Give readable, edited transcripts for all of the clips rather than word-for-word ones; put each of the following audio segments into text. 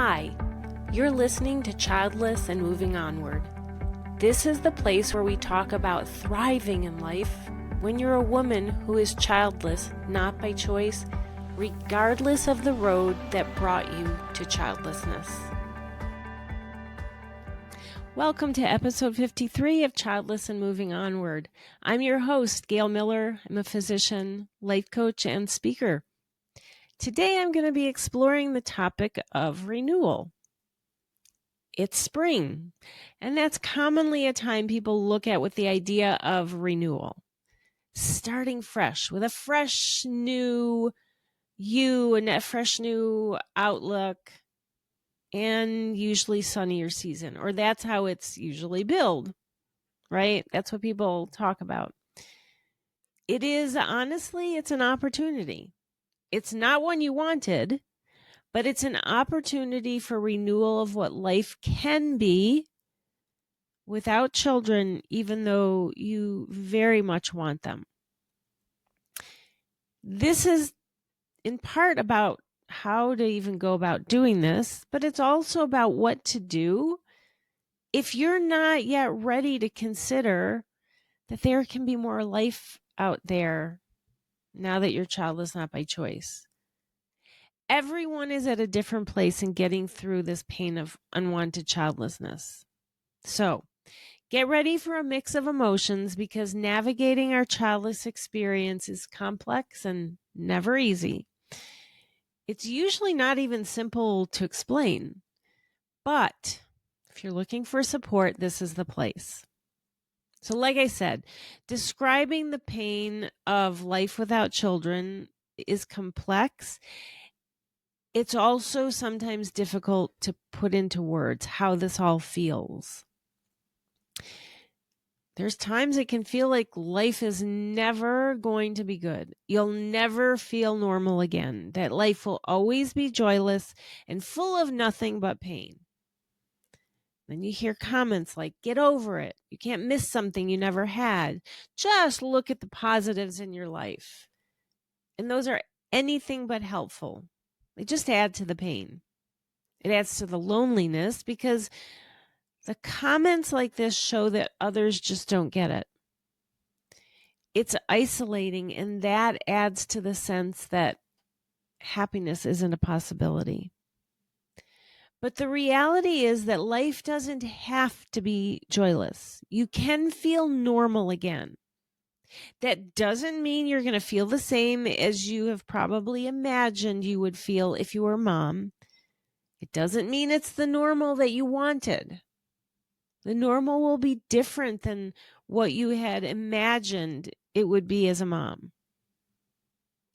Hi, you're listening to Childless and Moving Onward. This is the place where we talk about thriving in life when you're a woman who is childless, not by choice, regardless of the road that brought you to childlessness. Welcome to episode 53 of Childless and Moving Onward. I'm your host, Gail Miller. I'm a physician, life coach, and speaker. Today I'm going to be exploring the topic of renewal. It's spring, and that's commonly a time people look at with the idea of renewal. Starting fresh with a fresh new you and a fresh new outlook, and usually sunnier season, or that's how it's usually billed, right? That's what people talk about. It is, honestly, it's an opportunity. It's not one you wanted, but it's an opportunity for renewal of what life can be without children, even though you very much want them. This is in part about how to even go about doing this, but it's also about what to do if you're not yet ready to consider that there can be more life out there now that your child is not by choice. Everyone is at a different place in getting through this pain of unwanted childlessness. So get ready for a mix of emotions because navigating our childless experience is complex and never easy. It's usually not even simple to explain, but if you're looking for support, this is the place. So like I said, describing the pain of life without children is complex. It's also sometimes difficult to put into words how this all feels. There's times it can feel like life is never going to be good. You'll never feel normal again, that life will always be joyless and full of nothing but pain. Then you hear comments like, get over it. You can't miss something you never had. Just look at the positives in your life. And those are anything but helpful. They just add to the pain. It adds to the loneliness because the comments like this show that others just don't get it. It's isolating, and that adds to the sense that happiness isn't a possibility. But the reality is that life doesn't have to be joyless. You can feel normal again. That doesn't mean you're going to feel the same as you have probably imagined you would feel if you were a mom. It doesn't mean it's the normal that you wanted. The normal will be different than what you had imagined it would be as a mom.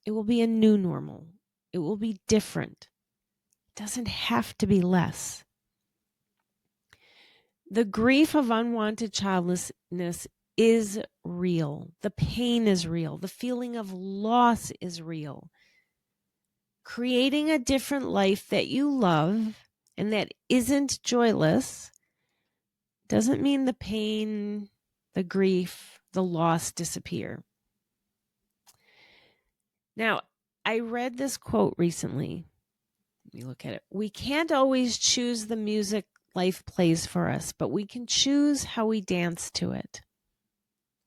It will be a new normal. It will be different. It doesn't have to be less. The grief of unwanted childlessness is real. The pain is real. The feeling of loss is real. Creating a different life that you love and that isn't joyless doesn't mean the pain, the grief, the loss disappear. Now, I read this quote recently. Let me look at it. We can't always choose the music life plays for us, but we can choose how we dance to it.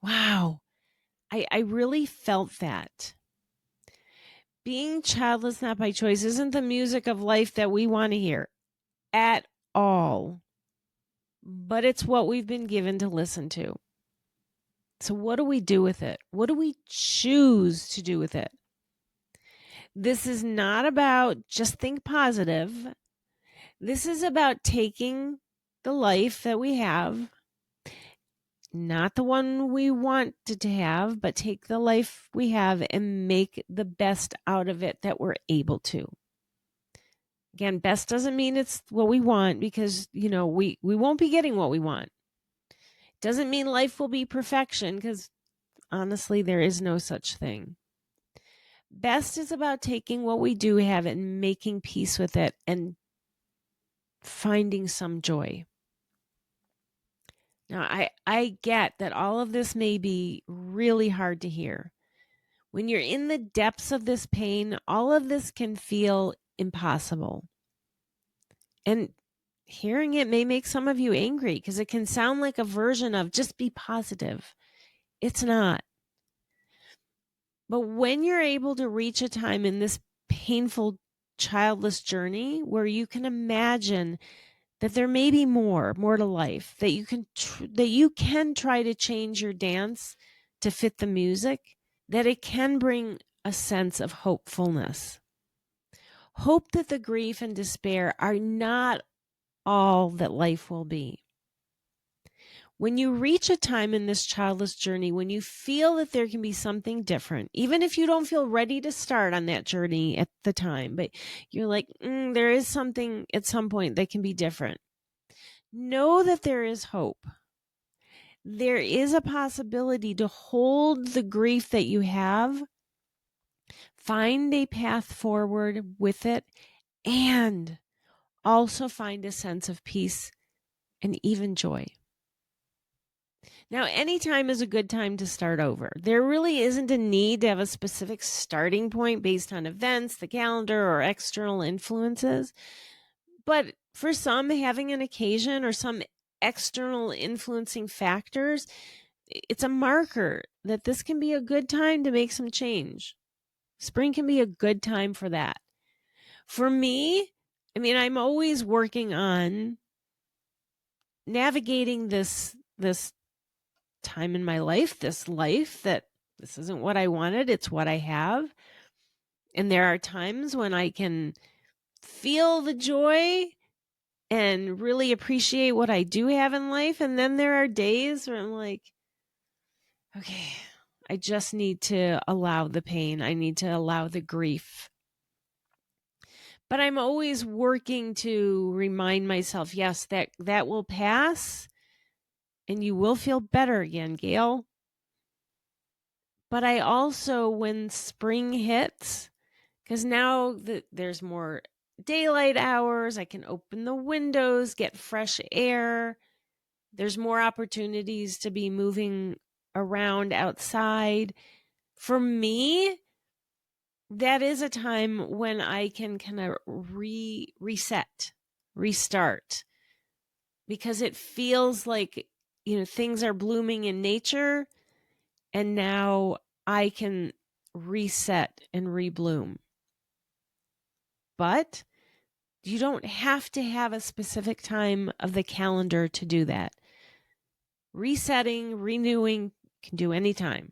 Wow. I really felt that. Being childless, not by choice, isn't the music of life that we want to hear at all. But it's what we've been given to listen to. So what do we do with it? What do we choose to do with it? This is not about just think positive. This is about taking the life that we have, not the one we wanted to have, but take the life we have and make the best out of it that we're able to. Again, best doesn't mean it's what we want because, we won't be getting what we want. Doesn't mean life will be perfection because honestly, there is no such thing. Best is about taking what we do have and making peace with it and finding some joy. Now, I get that all of this may be really hard to hear. When you're in the depths of this pain, all of this can feel impossible. And hearing it may make some of you angry because it can sound like a version of just be positive. It's not. But when you're able to reach a time in this painful childless journey where you can imagine that there may be more to life, that you can try to change your dance to fit the music, that it can bring a sense of hopefulness. Hope that the grief and despair are not all that life will be. When you reach a time in this childless journey, when you feel that there can be something different, even if you don't feel ready to start on that journey at the time, but you're like, there is something at some point that can be different. Know that there is hope. There is a possibility to hold the grief that you have, find a path forward with it, and also find a sense of peace and even joy. Now, any time is a good time to start over. There really isn't a need to have a specific starting point based on events, the calendar, or external influences. But for some, having an occasion or some external influencing factors, it's a marker that this can be a good time to make some change. Spring can be a good time for that. For me, I'm always working on navigating this time in my life, this isn't what I wanted, it's what I have. And there are times when I can feel the joy and really appreciate what I do have in life. And then there are days where I'm like, okay, I just need to allow the pain. I need to allow the grief. But I'm always working to remind myself, yes, that will pass and you will feel better again, Gail. But I also, when spring hits, because now there's more daylight hours, I can open the windows, get fresh air. There's more opportunities to be moving around outside. For me, that is a time when I can kind of reset, restart, because it feels like, things are blooming in nature, and now I can reset and rebloom. But you don't have to have a specific time of the calendar to do that. Resetting, renewing can do any time.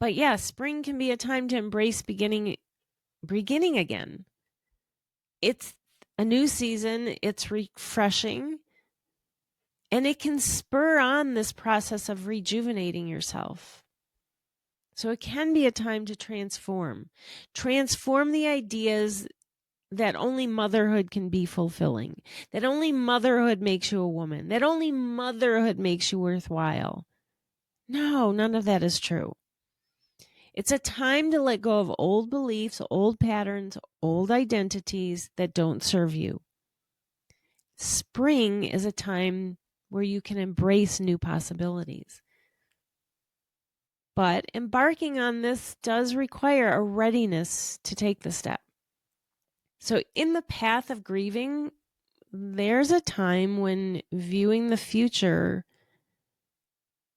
But yeah, spring can be a time to embrace beginning again. It's a new season, it's refreshing, and it can spur on this process of rejuvenating yourself. So it can be a time to transform the ideas that only motherhood can be fulfilling, that only motherhood makes you a woman, that only motherhood makes you worthwhile. No, none of that is true. It's a time to let go of old beliefs, old patterns, old identities that don't serve you. Spring is a time where you can embrace new possibilities. But embarking on this does require a readiness to take the step. So in the path of grieving, there's a time when viewing the future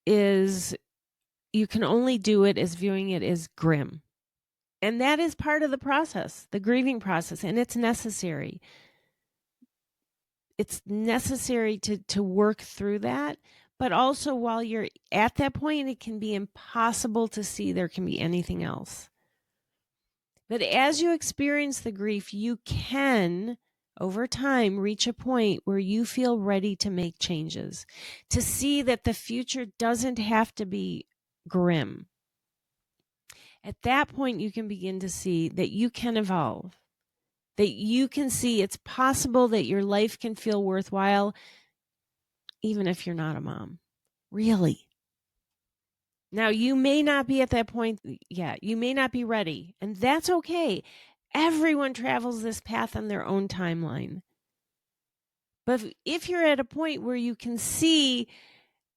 you can only do it as viewing it as grim. And that is part of the process, the grieving process, and it's necessary. It's necessary to work through that. But also while you're at that point, it can be impossible to see there can be anything else. But as you experience the grief, you can, over time, reach a point where you feel ready to make changes, to see that the future doesn't have to be grim. At that point, you can begin to see that you can evolve, that you can see it's possible that your life can feel worthwhile, even if you're not a mom. Really. Now, you may not be at that point yet. You may not be ready, and that's okay. Everyone travels this path on their own timeline. But if you're at a point where you can see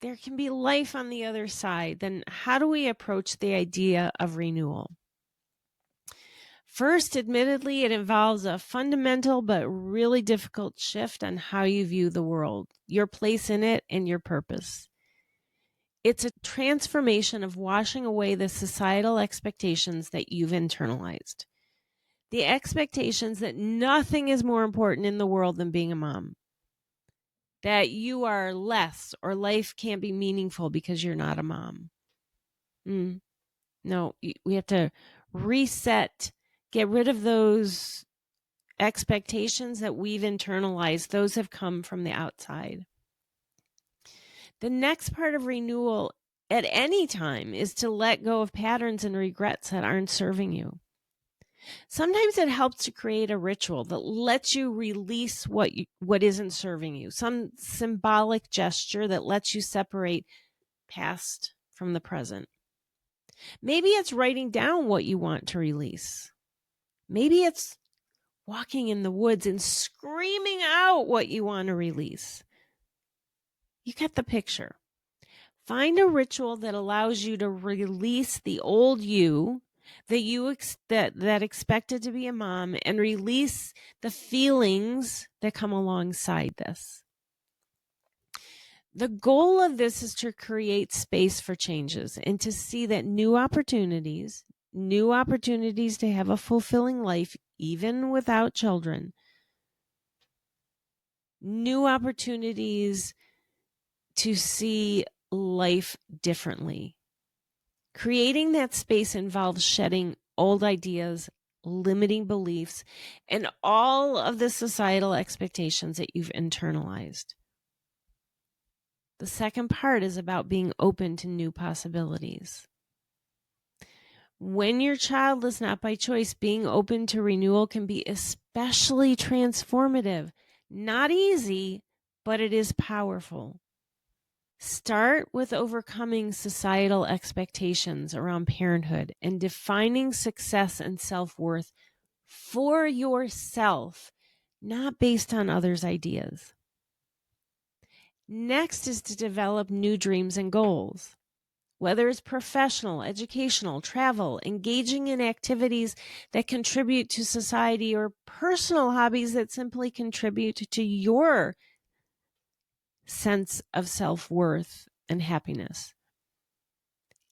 there can be life on the other side, then how do we approach the idea of renewal? First, admittedly, it involves a fundamental but really difficult shift on how you view the world, your place in it, and your purpose. It's a transformation of washing away the societal expectations that you've internalized. The expectations that nothing is more important in the world than being a mom. That you are less or life can't be meaningful because you're not a mom. No, we have to reset, get rid of those expectations that we've internalized. Those have come from the outside. The next part of renewal at any time is to let go of patterns and regrets that aren't serving you. Sometimes it helps to create a ritual that lets you release what isn't serving you, some symbolic gesture that lets you separate past from the present. Maybe it's writing down what you want to release. Maybe it's walking in the woods and screaming out what you want to release. You get the picture. Find a ritual that allows you to release the old you that expected to be a mom, and release the feelings that come alongside this. The goal of this is to create space for changes and to see that new opportunities to have a fulfilling life, even without children, new opportunities to see life differently. Creating that space involves shedding old ideas, limiting beliefs, and all of the societal expectations that you've internalized. The second part is about being open to new possibilities. When you're childless, not by choice, being open to renewal can be especially transformative. Not easy, but it is powerful. Start with overcoming societal expectations around parenthood and defining success and self-worth for yourself, not based on others' ideas. Next is to develop new dreams and goals. Whether it's professional, educational, travel, engaging in activities that contribute to society, or personal hobbies that simply contribute to your sense of self-worth and happiness.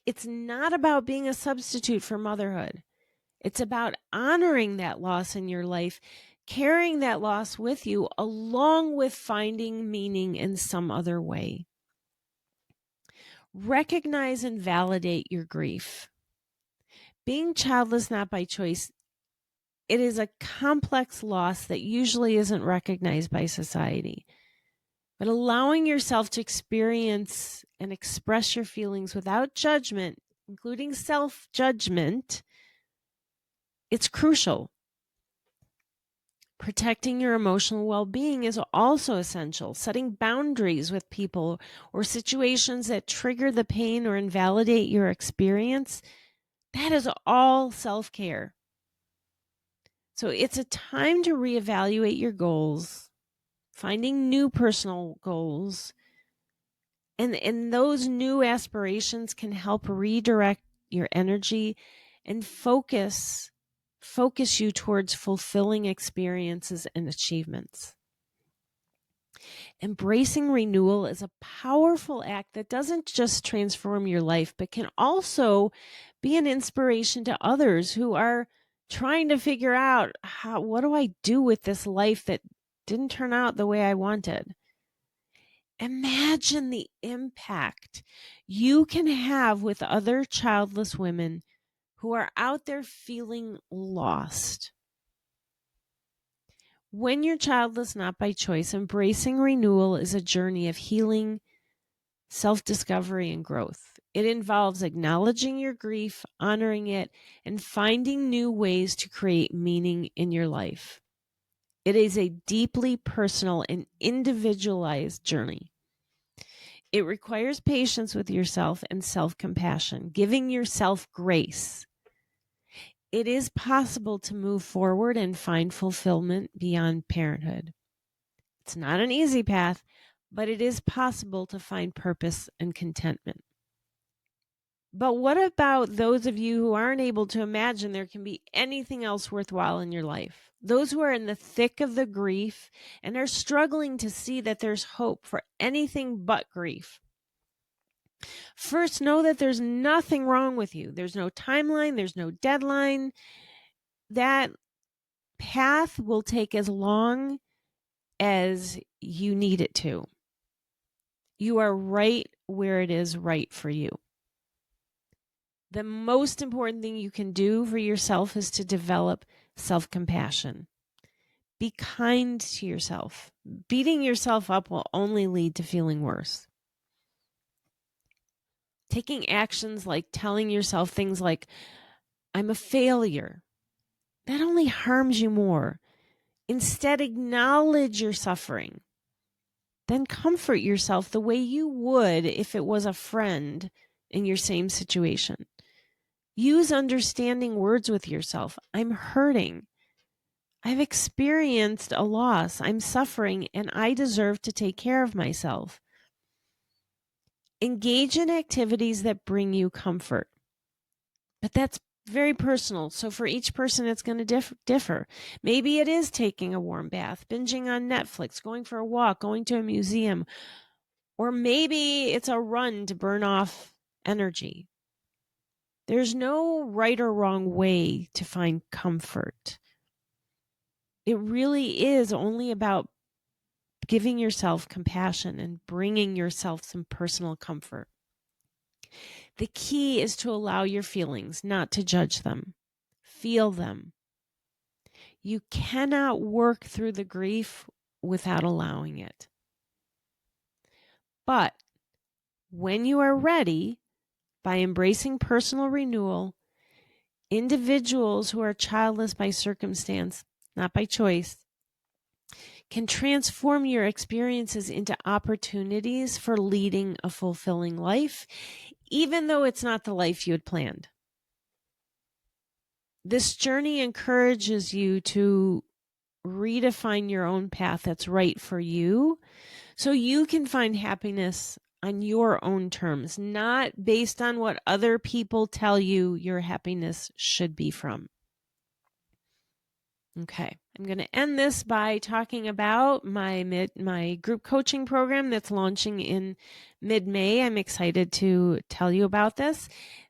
It's not about being a substitute for motherhood. It's about honoring that loss in your life, carrying that loss with you, along with finding meaning in some other way. Recognize and validate your grief. Being childless, not by choice, it is a complex loss that usually isn't recognized by society. But allowing yourself to experience and express your feelings without judgment, including self-judgment, it's crucial. Protecting your emotional well-being is also essential. Setting boundaries with people or situations that trigger the pain or invalidate your experience, that is all self-care. So it's a time to reevaluate your goals, finding new personal goals, and those new aspirations can help redirect your energy and focus you towards fulfilling experiences and achievements. Embracing renewal is a powerful act that doesn't just transform your life, but can also be an inspiration to others who are trying to figure out what do I do with this life that didn't turn out the way I wanted. Imagine the impact you can have with other childless women who are out there feeling lost. When you're childless, not by choice, embracing renewal is a journey of healing, self-discovery, and growth. It involves acknowledging your grief, honoring it, and finding new ways to create meaning in your life. It is a deeply personal and individualized journey. It requires patience with yourself and self-compassion, giving yourself grace. It is possible to move forward and find fulfillment beyond parenthood. It's not an easy path, but it is possible to find purpose and contentment. But what about those of you who aren't able to imagine there can be anything else worthwhile in your life? Those who are in the thick of the grief and are struggling to see that there's hope for anything but grief. First, know that there's nothing wrong with you. There's no timeline. There's no deadline. That path will take as long as you need it to. You are right where it is right for you. The most important thing you can do for yourself is to develop self-compassion. Be kind to yourself. Beating yourself up will only lead to feeling worse. Taking actions like telling yourself things like, I'm a failure, that only harms you more. Instead, acknowledge your suffering. Then comfort yourself the way you would if it was a friend in your same situation. Use understanding words with yourself. I'm hurting. I've experienced a loss. I'm suffering, and I deserve to take care of myself. Engage in activities that bring you comfort. But that's very personal. So for each person, it's going to differ. Maybe it is taking a warm bath, binging on Netflix, going for a walk, going to a museum, or maybe it's a run to burn off energy. There's no right or wrong way to find comfort. It really is only about giving yourself compassion and bringing yourself some personal comfort. The key is to allow your feelings, not to judge them. Feel them. You cannot work through the grief without allowing it. But when you are ready, by embracing personal renewal, individuals who are childless by circumstance, not by choice, can transform your experiences into opportunities for leading a fulfilling life, even though it's not the life you had planned. This journey encourages you to redefine your own path that's right for you, so you can find happiness on your own terms, not based on what other people tell you your happiness should be from. Okay, I'm going to end this by talking about my group coaching program that's launching in mid-May. I'm excited to tell you about this.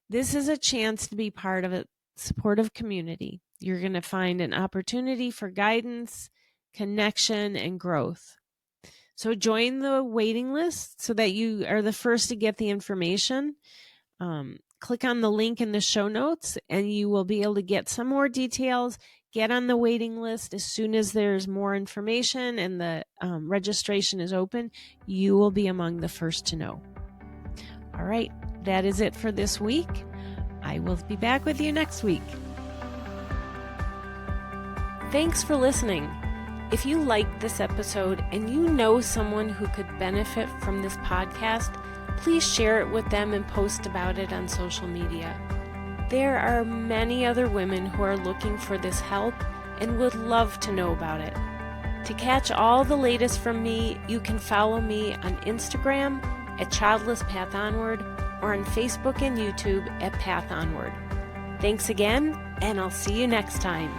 This is a chance to be part of a supportive community. You're going to find an opportunity for guidance, connection, and growth. So join the waiting list so that you are the first to get the information. Click on the link in the show notes and you will be able to get some more details. Get on the waiting list as soon as there's more information and the registration is open. You will be among the first to know. All right, that is it for this week. I will be back with you next week. Thanks for listening. If you liked this episode and you know someone who could benefit from this podcast, please share it with them and post about it on social media. There are many other women who are looking for this help and would love to know about it. To catch all the latest from me, you can follow me on Instagram at Childless Path Onward or on Facebook and YouTube at Path Onward. Thanks again, and I'll see you next time.